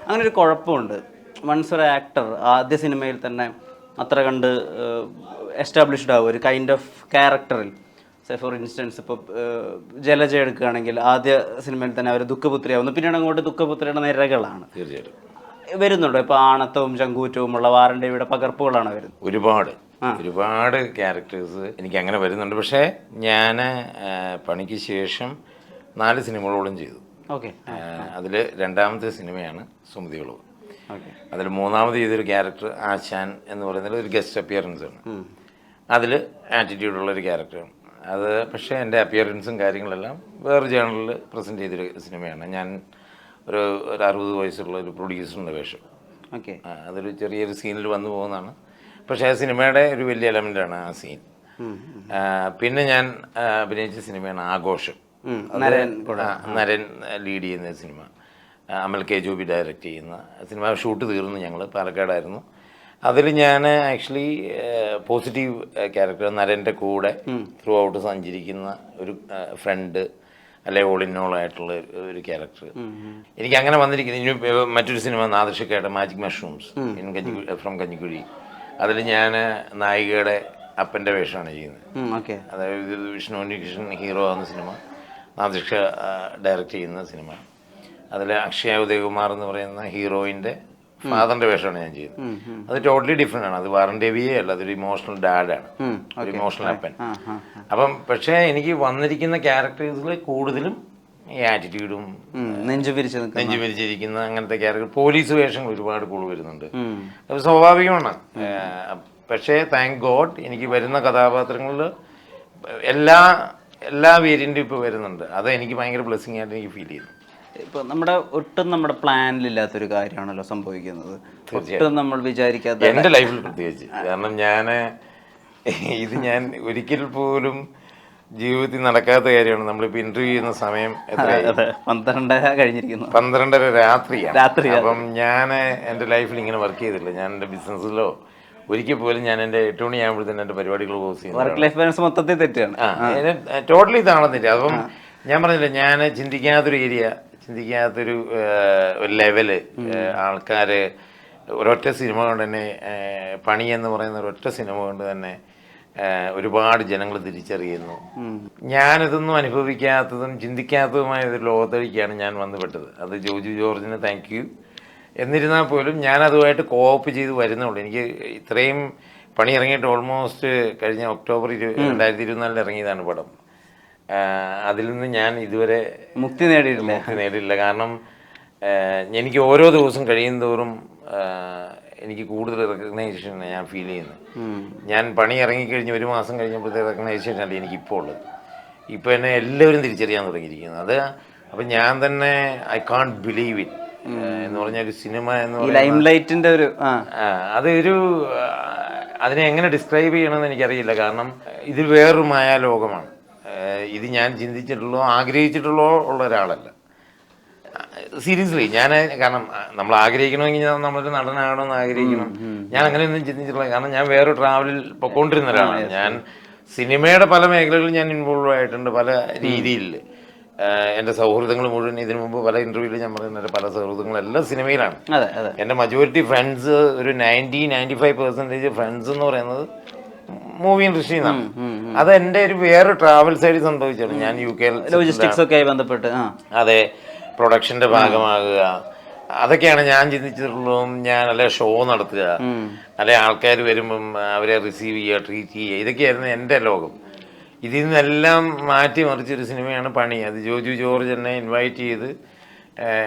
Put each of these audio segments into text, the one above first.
അങ്ങനെ ഒരു കുഴപ്പമുണ്ട്. വൺസ് ഒരു ആക്ടർ ആദ്യ സിനിമയിൽ തന്നെ അത്ര കണ്ട് എസ്റ്റാബ്ലിഷ്ഡ് ആവും ഒരു കൈൻഡ് ഓഫ് ക്യാരക്ടറിൽ. ഫോർ ഇൻസ്റ്റൻസ് ഇപ്പോൾ ജലജ എടുക്കുകയാണെങ്കിൽ ആദ്യ സിനിമയിൽ തന്നെ അവർ ദുഃഖപുത്രിയാവുന്നു, പിന്നീട് അങ്ങോട്ട് ദുഃഖപുത്രിയുടെ നിരകളാണ് തീർച്ചയായിട്ടും വരുന്നുണ്ടോ. ഇപ്പോൾ ആണത്തവും ചങ്കൂറ്റവും ഉള്ള വാറണ്ടിയുടെ പകർപ്പുകളാണ് വരുന്നത്. ഒരുപാട് ക്യാരക്ടേഴ്സ് എനിക്ക് അങ്ങനെ വരുന്നുണ്ട്. പക്ഷേ ഞാൻ പണിക്ക് ശേഷം 4 സിനിമകളോളം ചെയ്തു. ഓക്കെ. അതിൽ രണ്ടാമത്തെ സിനിമയാണ് സുമതികളവ്. ഓക്കെ. അതിൽ മൂന്നാമത് ചെയ്തൊരു ക്യാരക്ടർ ആശാൻ എന്ന് പറയുന്നത് ഒരു ഗസ്റ്റ് അപ്പിയറൻസ് ആണ്. അതിൽ ആറ്റിറ്റ്യൂഡുള്ളൊരു ക്യാരക്ടറാണ് അത്. പക്ഷേ എൻ്റെ അപ്പിയറൻസും കാര്യങ്ങളെല്ലാം വേറെ ജേണലിൽ പ്രസൻറ്റ് ചെയ്തൊരു സിനിമയാണ്. ഞാൻ ഒരു 60 വയസ്സുള്ള ഒരു പ്രൊഡ്യൂസറിൻ്റെ വേഷം. ഓക്കെ. അതൊരു ചെറിയൊരു സീനിൽ വന്നു പോകുന്നതാണ്. പക്ഷേ ആ സിനിമയുടെ ഒരു വലിയ എലമെൻ്റാണ് ആ സീൻ. പിന്നെ ഞാൻ അഭിനയിച്ച സിനിമയാണ് ആഘോഷം. നരൻ ലീഡ് ചെയ്യുന്ന സിനിമ. അമൽ കെ ജോബി ഡയറക്റ്റ് ചെയ്യുന്ന സിനിമ. ഷൂട്ട് തീർന്നു, ഞങ്ങൾ പാലക്കാടായിരുന്നു. അതിൽ ഞാൻ ആക്ച്വലി പോസിറ്റീവ് ക്യാരക്ടർ, നരൻ്റെ കൂടെ ത്രൂ ഔട്ട് സഞ്ചരിക്കുന്ന ഒരു ഫ്രണ്ട് അല്ലെ ഓൾ ഇൻ ഓൾ ആയിട്ടുള്ള ഒരു ക്യാരക്ടർ. എനിക്ക് അങ്ങനെ വന്നിരിക്കുന്നത്. ഇനി മറ്റൊരു സിനിമ നാദൃഷിക്കയുടെ മാജിക് മഷ്റൂംസ് ഫ്രം കഞ്ഞിക്കുഴി. അതിൽ ഞാൻ നായികയുടെ അപ്പൻ്റെ വേഷമാണ് ചെയ്യുന്നത്. അതായത് വിഷ്ണു ഉണ്ണികൃഷ്ണൻ ഹീറോ ആകുന്ന സിനിമ, നാദൃഷ ഡയറക്റ്റ് ചെയ്യുന്ന സിനിമ. അതിൽ അക്ഷയ ഉദയകുമാർ എന്ന് പറയുന്ന ഹീറോയിൻ്റെ ഫാദറിൻ്റെ വേഷമാണ് ഞാൻ ചെയ്യുന്നത്. അത് ടോട്ടലി ഡിഫറെൻ്റ് ആണ്. അത് വാറണ്ടേവിയേ അല്ല, അതൊരു ഇമോഷണൽ ഡാഡാണ്, ഒരു ഇമോഷണൽ അപ്പൻ. അപ്പം പക്ഷേ എനിക്ക് വന്നിരിക്കുന്ന ക്യാരക്ടേഴ്സിൽ കൂടുതലും ഈ ആറ്റിറ്റ്യൂഡും നെഞ്ചു വിരിച്ചിരിക്കുന്ന അങ്ങനത്തെ ക്യാരക്ടർ. പോലീസ് വേഷങ്ങൾ ഒരുപാട് കൂടുതൽ വരുന്നുണ്ട്. അത് സ്വാഭാവികമാണ്. പക്ഷേ താങ്ക് ഗോഡ് എനിക്ക് വരുന്ന കഥാപാത്രങ്ങളിൽ എല്ലാ വേരിയൻറ്റും ഇപ്പോൾ വരുന്നുണ്ട്. അത് എനിക്ക് ഭയങ്കര ബ്ലെസ്സിങ് ആയിട്ട് എനിക്ക് ഫീൽ ചെയ്യുന്നു. ഇപ്പോൾ ഒട്ടും നമ്മുടെ പ്ലാനിലില്ലാത്തൊരു കാര്യമാണല്ലോ സംഭവിക്കുന്നത്. ഒട്ടും നമ്മൾ വിചാരിക്കാത്ത എൻ്റെ ലൈഫിൽ പ്രത്യേകിച്ച്. കാരണം ഞാൻ ഒരിക്കൽ പോലും ജീവിതത്തിൽ നടക്കാത്ത കാര്യമാണ്. നമ്മളിപ്പോൾ ഇന്റർവ്യൂ ചെയ്യുന്ന സമയം 12:30 കഴിഞ്ഞിരിക്കുന്നു. 12:30 രാത്രി. അപ്പം ഞാൻ എൻ്റെ ലൈഫിൽ ഇങ്ങനെ വർക്ക് ചെയ്തിട്ടില്ല. ഞാൻ എൻ്റെ ബിസിനസ്സിലോ ഒരിക്കൽ പോലും ഞാൻ എൻ്റെ 8 മണിയാകുമ്പോഴത്തേനും എൻ്റെ പരിപാടികൾ ക്ലോസ് ചെയ്യുന്നു. വർക്ക് ലൈഫ് ബാലൻസ് മൊത്തത്തിൽ തെറ്റാണ്. ടോട്ടലി താണെന്നില്ല. അപ്പം ഞാൻ പറഞ്ഞില്ല, ഞാൻ ചിന്തിക്കാത്തൊരു ഏരിയ, ചിന്തിക്കാത്തൊരു ലെവല്, ആൾക്കാർ ഒരൊറ്റ സിനിമ കൊണ്ട് തന്നെ, പണി എന്ന് പറയുന്ന ഒരൊറ്റ സിനിമ കൊണ്ട് തന്നെ ഒരുപാട് ജനങ്ങൾ തിരിച്ചറിയുന്നു. ഞാനിതൊന്നും അനുഭവിക്കാത്തതും ചിന്തിക്കാത്തതുമായ ഒരു ലോകത്തേക്കാണ് ഞാൻ വന്നുപെട്ടത്. അത് ജോജു ജോർജിന് താങ്ക് യു. എന്നിരുന്നാൽ പോലും ഞാനതുമായിട്ട് കോപ്പ് ചെയ്ത് വരുന്നുള്ളൂ. എനിക്ക് ഇത്രയും പണി ഇറങ്ങിയിട്ട് ഓൾമോസ്റ്റ് കഴിഞ്ഞ ഒക്ടോബർ 2024 ഇറങ്ങിയതാണ് പടം. അതിൽ നിന്ന് ഞാൻ ഇതുവരെ മുക്തി നേടിയിട്ടില്ല. കാരണം എനിക്ക് ഓരോ ദിവസം കഴിയും തോറും എനിക്ക് കൂടുതൽ റെക്കഗ്നൈസേഷൻ ഞാൻ ഫീൽ ചെയ്യുന്നത്. ഞാൻ പണി ഇറങ്ങിക്കഴിഞ്ഞ് 1 മാസം കഴിഞ്ഞപ്പോഴത്തെ റെക്കഗ്നൈസേഷൻ അല്ല എനിക്കിപ്പോൾ ഉള്ളത്. ഇപ്പോൾ എന്നെ എല്ലാവരും തിരിച്ചറിയാൻ തുടങ്ങിയിരിക്കുന്നത്. അത് അപ്പം ഞാൻ തന്നെ ഐ കാൺട്ട് ബിലീവ് ഇറ്റ് എന്ന് പറഞ്ഞ ഒരു സിനിമ എന്ന് പറയുന്നത് അതിനെ എങ്ങനെ ഡിസ്ക്രൈബ് ചെയ്യണമെന്ന് എനിക്കറിയില്ല. കാരണം ഇത് വേറൊരു മായാലോകമാണ്. ഇത് ഞാൻ ചിന്തിച്ചിട്ടുള്ളോ ആഗ്രഹിച്ചിട്ടുള്ളോ ഉള്ള ഒരാളല്ല. സീരിയസ്ലി കാരണം നമ്മൾ ആഗ്രഹിക്കണമെങ്കിൽ നമ്മളൊരു നടനാകണമെന്ന് ആഗ്രഹിക്കണം. ഞാൻ അങ്ങനെയൊന്നും ചിന്തിച്ചിട്ടില്ല. കാരണം ഞാൻ വേറെ ട്രാവലിൽ പൊയ്ക്കൊണ്ടിരുന്ന ഒരാളാണ്. ഞാൻ സിനിമയുടെ പല മേഖലകളിൽ ഞാൻ ഇൻവോൾവ് ആയിട്ടുണ്ട്, പല രീതിയിൽ. എൻ്റെ സൗഹൃദങ്ങൾ മുഴുവൻ ഇതിനു മുമ്പ് പല ഇൻ്റർവ്യൂവിൽ ഞാൻ പറയുന്നത് പല സൗഹൃദങ്ങളെല്ലാം സിനിമയിലാണ്. എൻ്റെ മജോറിറ്റി ഫ്രണ്ട്സ്, ഒരു 90-95% ഫ്രണ്ട്സ് എന്ന് പറയുന്നത് മൂവി ഇൻഡസ്ട്രിയിൽ നിന്നാണ്. അത് എൻ്റെ ഒരു വേറെ ട്രാവൽ സൈഡിൽ സംഭവിച്ചാണ്. ഞാൻ UK ലോജിസ്റ്റിക്സ് ഒക്കെ ആയി ബന്ധപ്പെട്ട് അതെ പ്രൊഡക്ഷൻ്റെ ഭാഗമാകുക, അതൊക്കെയാണ് ഞാൻ ചിന്തിച്ചിട്ടുള്ളതും. ഞാൻ അല്ലെ ഷോ നടത്തുക, അല്ലെ ആൾക്കാർ വരുമ്പം അവരെ റിസീവ് ചെയ്യുക, ട്രീറ്റ് ചെയ്യുക, ഇതൊക്കെയായിരുന്നു എൻ്റെ ലോകം. ഇതിൽ നിന്നെല്ലാം മാറ്റി മറിച്ചൊരു സിനിമയാണ് പണി. അത് ജോജു ജോർജ് എന്നെ ഇൻവൈറ്റ് ചെയ്ത്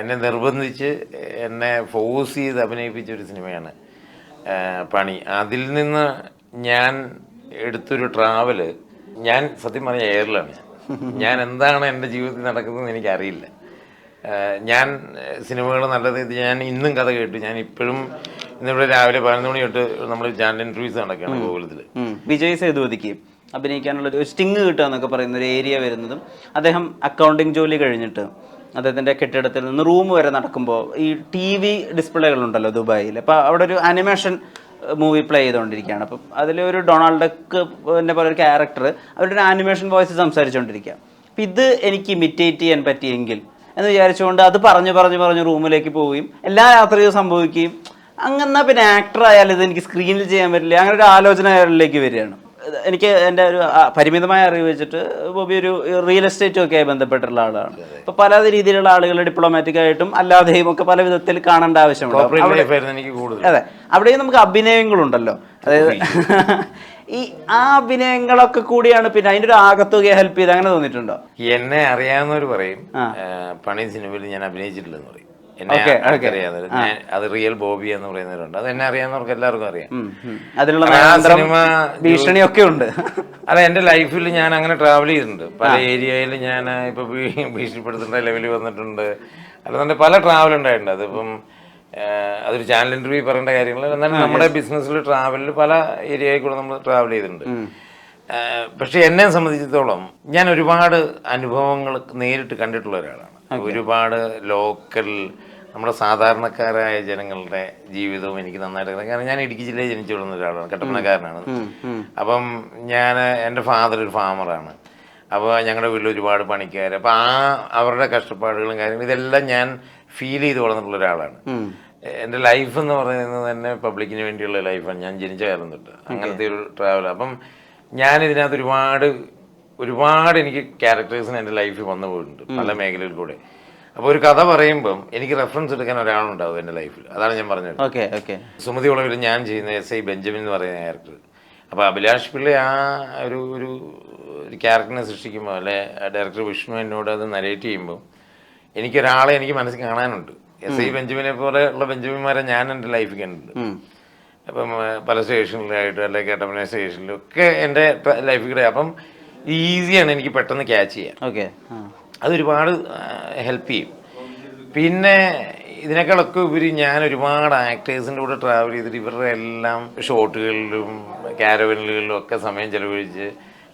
എന്നെ നിർബന്ധിച്ച് എന്നെ ഫോഴ്സ് ചെയ്ത് അഭിനയിപ്പിച്ചൊരു സിനിമയാണ് പണി. അതിൽ നിന്ന് ഞാൻ എടുത്തൊരു ട്രാവല്, ഞാൻ സത്യം പറഞ്ഞ എയറിലാണ്. ഞാൻ എന്താണ് എൻ്റെ ജീവിതത്തിൽ നടക്കുന്നതെന്ന് എനിക്കറിയില്ല. ഞാൻ സിനിമകൾ നല്ലത് ഞാൻ ഇന്നും കഥ കേട്ടു. ഞാൻ ഇപ്പോഴും ഇന്നിവിടെ രാവിലെ 11 മണി തൊട്ട് നമ്മൾ ചാനൽ ഇൻ്റർവ്യൂസ് നടക്കുകയാണ് ഗോകുലത്തിൽ. വിജയ് സേതുപതിക്ക് അഭിനയിക്കാനുള്ള ഒരു സ്റ്റിങ് കിട്ടുക എന്നൊക്കെ പറയുന്ന ഒരു ഏരിയ വരുന്നതും, അദ്ദേഹം അക്കൗണ്ടിങ് ജോലി കഴിഞ്ഞിട്ട് അദ്ദേഹത്തിൻ്റെ കെട്ടിടത്തിൽ നിന്ന് റൂം വരെ നടക്കുമ്പോൾ ഈ TV ഡിസ്പ്ലേകളുണ്ടല്ലോ ദുബായിൽ. അപ്പോൾ അവിടെ ഒരു അനിമേഷൻ മൂവി പ്ലേ ചെയ്തുകൊണ്ടിരിക്കുകയാണ്. അപ്പം അതിലൊരു ഡൊണാൾഡ് ഡക്ക് എന്നെ പോലെ ഒരു ക്യാരക്ടർ അവരുടെ ഒരു ആനിമേഷൻ വോയിസ് സംസാരിച്ചുകൊണ്ടിരിക്കുക. അപ്പം ഇത് എനിക്ക് ഇമിറ്റേറ്റ് ചെയ്യാൻ പറ്റിയെങ്കിൽ എന്ന് വിചാരിച്ചുകൊണ്ട് അത് പറഞ്ഞു റൂമിലേക്ക് പോവുകയും എല്ലാ രാത്രിയും സംഭവിക്കുകയും അങ്ങനെ പിന്നെ ആക്ടർ ആയാലും ഇത് എനിക്ക് സ്ക്രീനിൽ ചെയ്യാൻ പറ്റില്ല, അങ്ങനെ ഒരു ആലോചന അയാളിലേക്ക് വരികയാണ്. എനിക്ക് എൻ്റെ ഒരു പരിമിതമായ അറിവ് വെച്ചിട്ട് ബോബി ഒരു റിയൽ എസ്റ്റേറ്റും ഒക്കെ ആയി ബന്ധപ്പെട്ടുള്ള ആളാണ്. അപ്പോൾ പല രീതിയിലുള്ള ആളുകൾ ഡിപ്ലോമാറ്റിക് ആയിട്ടും അല്ലാതെയും ഒക്കെ പല വിധത്തിൽ കാണേണ്ട ആവശ്യമുണ്ട്. അതെ, അവിടെയും നമുക്ക് അഭിനയങ്ങളുണ്ടല്ലോ, അതായത് ഈ ആ അഭിനയങ്ങളൊക്കെ കൂടിയാണ് പിന്നെ അതിൻ്റെ ഒരു ആകത്തുകയെ ഹെൽപ്പ് ചെയ്ത്, അങ്ങനെ തോന്നിയിട്ടുണ്ടോ? എന്നെ അറിയാവുന്നവർ പറയും പണി സിനിമയിൽ ഞാൻ അഭിനയിച്ചിട്ടില്ലെന്ന് പറയും. എന്നെ അറിയാതെ അത് റിയൽ ബോബി എന്ന് പറയുന്നവരുണ്ട്. അത് എന്നെ അറിയാവുന്നവർക്ക് എല്ലാവർക്കും അറിയാം. അതിലുള്ള സിനിമ ഭീഷണിയൊക്കെ ഉണ്ട്. അല്ല, എൻ്റെ ലൈഫിൽ ഞാൻ അങ്ങനെ ട്രാവൽ ചെയ്തിട്ടുണ്ട്. പല ഏരിയയിൽ ഞാൻ ഇപ്പൊ ഭീഷണിപ്പെടുത്തേണ്ട ലെവലിൽ വന്നിട്ടുണ്ട്. അല്ലാതെ പല ട്രാവൽ ഉണ്ടായിട്ടുണ്ട്. അതിപ്പം അതൊരു ചാനൽ ഇന്റർവ്യൂ പറയേണ്ട കാര്യങ്ങൾ. എന്നാലും നമ്മുടെ ബിസിനസ്സിൽ ട്രാവലിൽ പല ഏരിയയിൽ കൂടെ നമ്മൾ ട്രാവൽ ചെയ്തിട്ടുണ്ട്. പക്ഷെ എന്നെ സംബന്ധിച്ചിടത്തോളം ഞാൻ ഒരുപാട് അനുഭവങ്ങൾ നേരിട്ട് കണ്ടിട്ടുള്ള ഒരാളാണ്. ഒരുപാട് ലോക്കൽ നമ്മുടെ സാധാരണക്കാരായ ജനങ്ങളുടെ ജീവിതവും എനിക്ക് നന്നായിട്ട് അറിയാം. കാരണം ഞാൻ ഇടുക്കി ജില്ലയിൽ ജനിച്ചു വിടുന്ന ഒരാളാണ്, കട്ടപ്പനക്കാരനാണ്. അപ്പം എൻ്റെ ഫാദർ ഒരു ഫാമറാണ്. അപ്പോൾ ഞങ്ങളുടെ വീട്ടിൽ ഒരുപാട് പണിക്കാർ. അപ്പോൾ അവരുടെ കഷ്ടപ്പാടുകളും കാര്യങ്ങളും ഇതെല്ലാം ഞാൻ ഫീൽ ചെയ്ത് വളർന്നിട്ടുള്ള ഒരാളാണ്. എൻ്റെ ലൈഫ് എന്ന് പറയുന്നത് തന്നെ പബ്ലിക്കിന് വേണ്ടിയുള്ള ലൈഫാണ്. ഞാൻ ജനിച്ച കാലം തൊട്ട് അങ്ങനത്തെ ഒരു ട്രാവൽ. അപ്പം ഞാൻ ഇതിനകത്ത് ഒരുപാട് എനിക്ക് ക്യാരക്ടേഴ്സിന് എൻ്റെ ലൈഫിൽ വന്നു പോയിട്ടുണ്ട് പല മേഖലയിൽ കൂടെ. അപ്പോൾ ഒരു കഥ പറയുമ്പം എനിക്ക് റെഫറൻസ് എടുക്കാൻ ഒരാളുണ്ടാവും എൻ്റെ ലൈഫിൽ. അതാണ് ഞാൻ പറഞ്ഞത്. സുമതി ഉളവിൽ ഞാൻ ചെയ്യുന്ന SI ബെഞ്ചമിൻ എന്ന് പറയുന്ന ക്യാരക്ടർ. അപ്പോൾ അഭിലാഷ് പിള്ള ആ ഒരു ക്യാരക്ടറിനെ സൃഷ്ടിക്കുമ്പോൾ, അല്ലെ ഡയറക്ടർ വിഷ്ണു എന്നോട് അത് നരേറ്റ് ചെയ്യുമ്പോൾ എനിക്കൊരാളെ എനിക്ക് മനസ്സിൽ കാണാനുണ്ട്. SI ബെഞ്ചമിനെ പോലെ ഉള്ള ബെഞ്ചമിന്മാരെ ഞാൻ എൻ്റെ ലൈഫിൽ കണ്ടിട്ടുണ്ട്. അപ്പം പല സ്റ്റേഷനിലായിട്ടും അല്ലെങ്കിൽ കട്ടപ്പന സ്റ്റേഷനിലും ഒക്കെ എൻ്റെ ലൈഫിൽ കൂടെ. അപ്പം ഈസിയാണ് എനിക്ക് പെട്ടെന്ന് ക്യാച്ച് ചെയ്യാൻ. അതൊരുപാട് ഹെൽപ്പ് ചെയ്യും. പിന്നെ ഇതിനേക്കാളൊക്കെ ഉപരി ഞാൻ ഒരുപാട് ആക്ടേഴ്സിൻ്റെ കൂടെ ട്രാവൽ ചെയ്തിട്ട് ഇവരുടെ എല്ലാം ഷോട്ടുകളിലും കാരവനുകളിലും ഒക്കെ സമയം ചെലവഴിച്ച്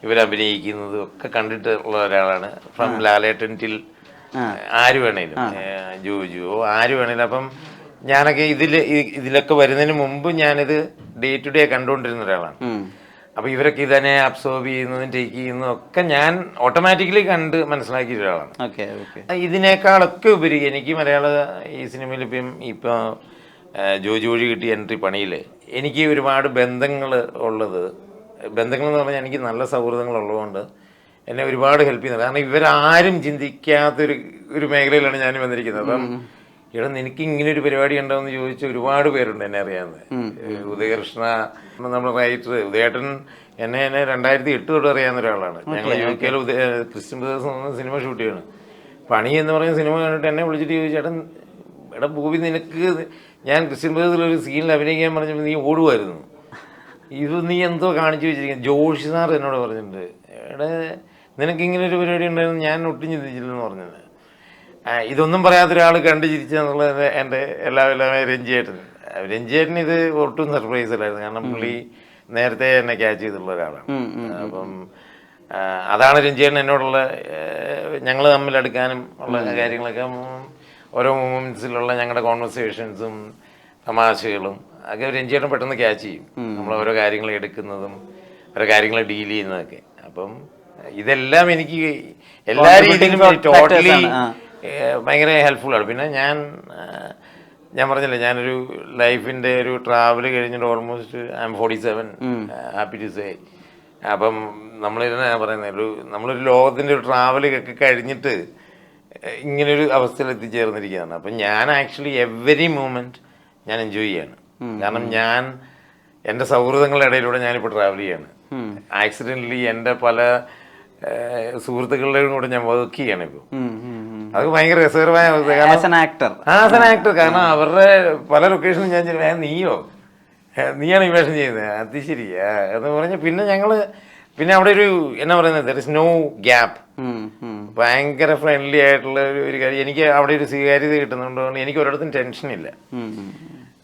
ഇവരഭിനയിക്കുന്നതും ഒക്കെ കണ്ടിട്ടുള്ള ഒരാളാണ്. ഫ്രം ലാലേട്ടൻ ടിൽ ആര് വേണേലും, ജോജുവോ ആര് വേണേലും. അപ്പം ഞാനൊക്കെ ഇതിലൊക്കെ വരുന്നതിന് മുമ്പ് ഞാനിത് ഡേ ടു ഡേ കണ്ടുകൊണ്ടിരുന്ന ഒരാളാണ്. അപ്പോൾ ഇവരൊക്കെ ഇതിനെ അബ്സോർബ് ചെയ്യുന്നതും ടേക്ക് ചെയ്യുന്നതും ഒക്കെ ഞാൻ ഓട്ടോമാറ്റിക്കലി കണ്ട് മനസ്സിലാക്കിയ ഒരാളാണ്. ഇതിനേക്കാളൊക്കെ ഉപരി എനിക്ക് മലയാള ഈ സിനിമയിൽ ഇപ്പോൾ ജോജു വഴി കിട്ടിയ എൻട്രി പണിയിൽ എനിക്ക് ഒരുപാട് ബന്ധങ്ങൾ എന്ന് പറഞ്ഞാൽ എനിക്ക് നല്ല സൗഹൃദങ്ങൾ ഉള്ളതുകൊണ്ട് എന്നെ ഒരുപാട് ഹെൽപ്പ് ചെയ്യുന്നത്. കാരണം ഇവരാരും ചിന്തിക്കാത്തൊരു മേഖലയിലാണ് ഞാൻ വന്നിരിക്കുന്നത്. അപ്പം ഇവിടെ നിനക്ക് ഇങ്ങനെ ഒരു പരിപാടി ഉണ്ടോയെന്ന് ചോദിച്ച ഒരുപാട് പേരുണ്ട് എന്നെ അറിയാവുന്നത്. ഉദയകൃഷ്ണ, നമ്മുടെ റൈറ്റർ ഉദയേട്ടൻ എന്നെ 2008 തൊട്ട് അറിയാവുന്ന ഒരാളാണ്. ഞങ്ങൾ UK Christian brothers cinema shoot ചെയ്യണം. പണി എന്ന് പറയുന്ന സിനിമ കണ്ടിട്ട് എന്നെ വിളിച്ചിട്ട് ചോദിച്ചു, എടാ ഭൂവി, നിനക്ക് ഞാൻ ക്രിസ്ത്യൻ ബ്രദേഴ്സിലൊരു സീനിൽ അഭിനയിക്കാൻ പറഞ്ഞപ്പോൾ നീ ഓടുമായിരുന്നു, ഇത് നീ എന്തോ കാണിച്ചു വെച്ചിരിക്കുന്നത്. ജോഷി സാർ എന്നോട് പറഞ്ഞിട്ടുണ്ട്, എടാ നിനക്കിങ്ങനെ ഒരു പരിപാടി ഉണ്ടായിരുന്നു, ഞാൻ ഒട്ടും ചിന്തിച്ചില്ലെന്ന് പറഞ്ഞത്. ഇതൊന്നും പറയാത്ത ഒരാൾ കണ്ടു ചിരിച്ചെന്നുള്ളത് എൻ്റെ എല്ലാവരും രഞ്ജിയേട്ടൻ ഇത് ഒട്ടും സർപ്രൈസ് അല്ലായിരുന്നു. കാരണം പുള്ളി നേരത്തെ എന്നെ ക്യാച്ച് ചെയ്തിട്ടുള്ള ഒരാളാണ്. അപ്പം അതാണ് രഞ്ജിയേട്ടൻ എന്നോടുള്ള ഞങ്ങൾ തമ്മിൽ അടുക്കാനും ഉള്ള കാര്യങ്ങളൊക്കെ. ഓരോ മൂമെൻറ്റ്സിലുള്ള ഞങ്ങളുടെ കോൺവെർസേഷൻസും തമാശകളും ഒക്കെ രഞ്ജിയേട്ടൻ പെട്ടെന്ന് ക്യാച്ച് ചെയ്യും. നമ്മൾ ഓരോ കാര്യങ്ങൾ എടുക്കുന്നതും ഓരോ കാര്യങ്ങൾ ഡീൽ ചെയ്യുന്നതൊക്കെ. അപ്പം ഇതെല്ലാം എനിക്ക് എല്ലാ രീതിയിലും ടോട്ടലി ഭയങ്കര ഹെൽപ്ഫുള്ളാണ്. പിന്നെ ഞാൻ പറഞ്ഞില്ലേ, ഞാനൊരു ലൈഫിൻ്റെ ഒരു ട്രാവൽ കഴിഞ്ഞിട്ട് almost I'm 47, happy to say. അപ്പം നമ്മളിതിനെ പറയുന്നത് നമ്മളൊരു ലോകത്തിൻ്റെ ഒരു ട്രാവൽ ഒക്കെ കഴിഞ്ഞിട്ട് ഇങ്ങനൊരു അവസ്ഥയിൽ എത്തിച്ചേർന്നിരിക്കുകയാണ്. അപ്പം ഞാൻ ആക്ച്വലി എവറി മൂമെൻറ്റ് ഞാൻ എൻജോയ് ചെയ്യാണ്. കാരണം ഞാൻ എൻ്റെ സൗഹൃദങ്ങളുടെ ഇടയിലൂടെ ഞാനിപ്പോൾ ട്രാവൽ ചെയ്യാണ്. ആക്സിഡൻ്റലി എൻ്റെ പല സുഹൃത്തുക്കളുടെയും കൂടെ ഞാൻ വർക്ക് ചെയ്യാണ് ഇപ്പോൾ. അത് ഭയങ്കര രസകരമായ ആക്ടർ. കാരണം അവരുടെ പല ലൊക്കേഷനിലും ഞാൻ നീയാണ് ഈ വേഷം ചെയ്യുന്നത്, അത് ശരി എന്ന് പറഞ്ഞ് പിന്നെ അവിടെ ഒരു എന്നാ പറയുന്നത്, ദർ ഇസ് നോ ഗ്യാപ്പ്. ഭയങ്കര ഫ്രണ്ട്ലി ആയിട്ടുള്ള ഒരു കാര്യം. എനിക്ക് അവിടെ ഒരു സ്വീകാര്യത കിട്ടുന്നുണ്ട്. എനിക്ക് ഒരിടത്തും ടെൻഷനില്ല.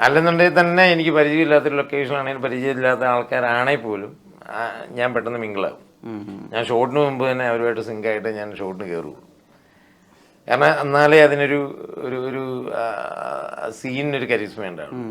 അല്ലെന്നുണ്ടെങ്കിൽ തന്നെ എനിക്ക് പരിചയമില്ലാത്തൊരു ലൊക്കേഷനാണെങ്കിലും പരിചയമില്ലാത്ത ആൾക്കാരാണെങ്കിൽ പോലും ഞാൻ പെട്ടെന്ന് മിങ്കിളാവും. ഞാൻ ഷോട്ടിന് മുമ്പ് തന്നെ അവരുമായിട്ട് സിങ്കായിട്ട് ഞാൻ ഷോട്ടിന് കയറുള്ളൂ. കാരണം എന്നാലേ അതിനൊരു സീനിനൊരു കരിസ്മ ഉണ്ടാവും.